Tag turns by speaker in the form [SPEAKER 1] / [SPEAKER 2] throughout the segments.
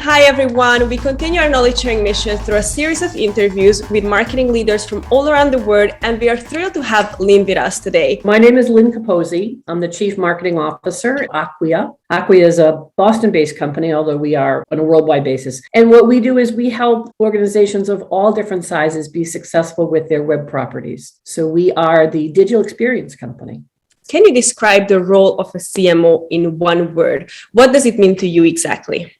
[SPEAKER 1] Hi everyone, we continue our knowledge sharing mission through a series of interviews with marketing leaders from all around the world, and we are thrilled to have Lynne with us today.
[SPEAKER 2] My name is Lynne Capozzi. I'm the Chief Marketing Officer at Acquia. Acquia is a Boston-based company, although we are on a worldwide basis. And what we do is we help organizations of all different sizes be successful with their web properties. So we are the digital experience company.
[SPEAKER 1] Can you describe the role of a CMO in one word? What does it mean to you exactly?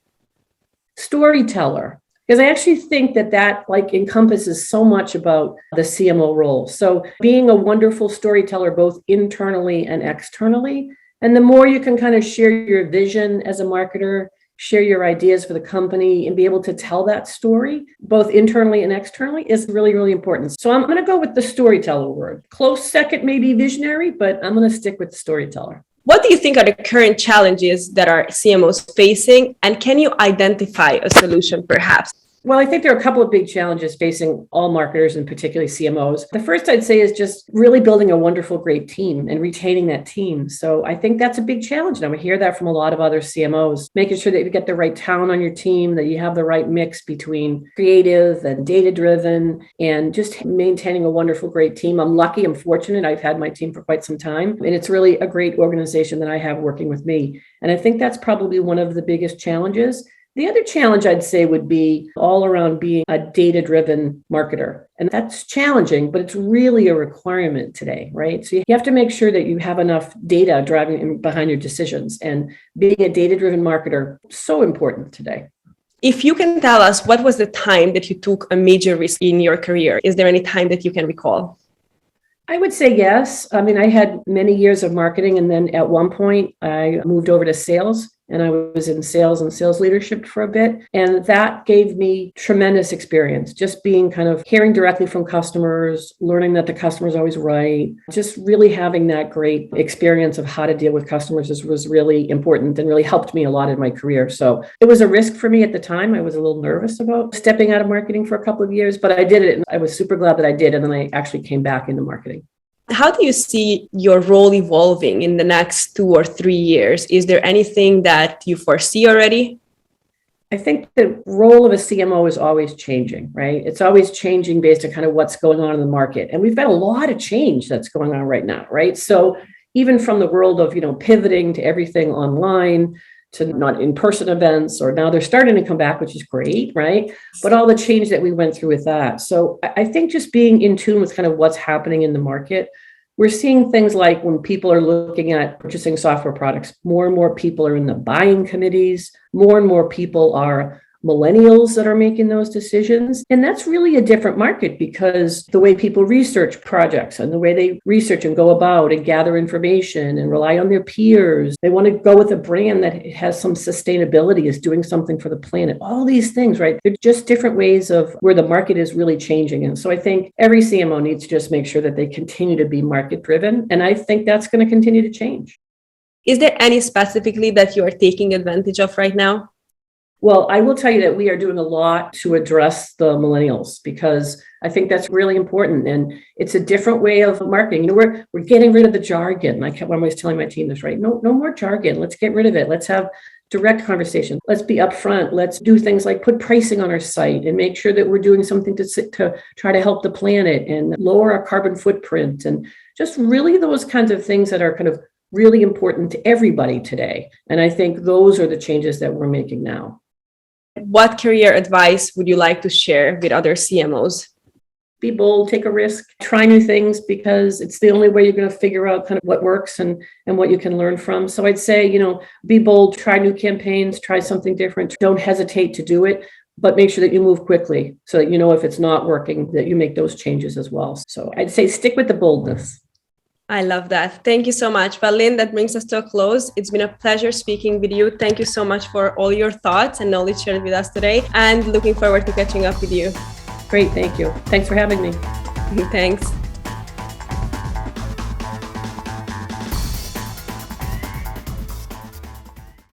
[SPEAKER 2] Storyteller, because I actually think that encompasses so much about the CMO role. So being a wonderful storyteller, both internally and externally, and the more you can kind of share your vision as a marketer, share your ideas for the company and be able to tell that story, both internally and externally, is really, really important. So I'm going to go with the storyteller word. Close second, maybe visionary, but I'm going to stick with storyteller.
[SPEAKER 1] What do you think are the current challenges that our CMOs facing, and can you identify a solution perhaps?
[SPEAKER 2] Well, I think there are a couple of big challenges facing all marketers and particularly CMOs. The first I'd say is just really building a wonderful, great team and retaining that team. So I think that's a big challenge. And I hear that from a lot of other CMOs, making sure that you get the right talent on your team, that you have the right mix between creative and data-driven, and just maintaining a wonderful, great team. I'm lucky, I'm fortunate. I've had my team for quite some time, and it's really a great organization that I have working with me. And I think that's probably one of the biggest challenges. The other challenge I'd say would be all around being a data-driven marketer. And that's challenging, but it's really a requirement today, right? So you have to make sure that you have enough data driving behind your decisions. And being a data-driven marketer, so important today.
[SPEAKER 1] If you can tell us, what was the time that you took a major risk in your career? Is there any time that you can recall?
[SPEAKER 2] I would say yes. I mean, I had many years of marketing, and then at one point I moved over to sales, and I was in sales and sales leadership for a bit. And that gave me tremendous experience, just being kind of hearing directly from customers, learning that the customer is always right, just really having that great experience of how to deal with customers was really important and really helped me a lot in my career. So it was a risk for me at the time. I was a little nervous about stepping out of marketing for a couple of years, but I did it. And I was super glad that I did. And then I actually came back into marketing.
[SPEAKER 1] How do you see your role evolving in the next 2 or 3 years? Is there anything that you foresee already?
[SPEAKER 2] I think the role of a CMO is always changing, right? It's always changing based on kind of what's going on in the market. And we've got a lot of change that's going on right now, right? So even from the world of, pivoting to everything online, to not in-person events, or now they're starting to come back, which is great, right? But all the change that we went through with that. So I think just being in tune with kind of what's happening in the market, we're seeing things like when people are looking at purchasing software products, more and more people are in the buying committees, more and more people are millennials that are making those decisions. And that's really a different market, because the way people research projects and the way they research and go about and gather information and rely on their peers, they want to go with a brand that has some sustainability, is doing something for the planet. All these things, right? They're just different ways of where the market is really changing. And so I think every CMO needs to just make sure that they continue to be market driven. And I think that's going to continue to change.
[SPEAKER 1] Is there any specifically that you are taking advantage of right now?
[SPEAKER 2] Well, I will tell you that we are doing a lot to address the millennials, because I think that's really important. And it's a different way of marketing. We're getting rid of the jargon. I kept always telling my team this, right? No more jargon. Let's get rid of it. Let's have direct conversation. Let's be upfront. Let's do things like put pricing on our site and make sure that we're doing something to try to help the planet and lower our carbon footprint, and just really those kinds of things that are kind of really important to everybody today. And I think those are the changes that we're making now.
[SPEAKER 1] What career advice would you like to share with other CMOs?
[SPEAKER 2] Be bold, take a risk, try new things, because it's the only way you're going to figure out kind of what works and what you can learn from. So I'd say, be bold, try new campaigns, try something different. Don't hesitate to do it, but make sure that you move quickly so that if it's not working, that you make those changes as well. So I'd say stick with the boldness.
[SPEAKER 1] I love that. Thank you so much. Well, Lynne, that brings us to a close. It's been a pleasure speaking with you. Thank you so much for all your thoughts and knowledge shared with us today, and looking forward to catching up with you.
[SPEAKER 2] Great. Thank you. Thanks for having me.
[SPEAKER 1] Thanks.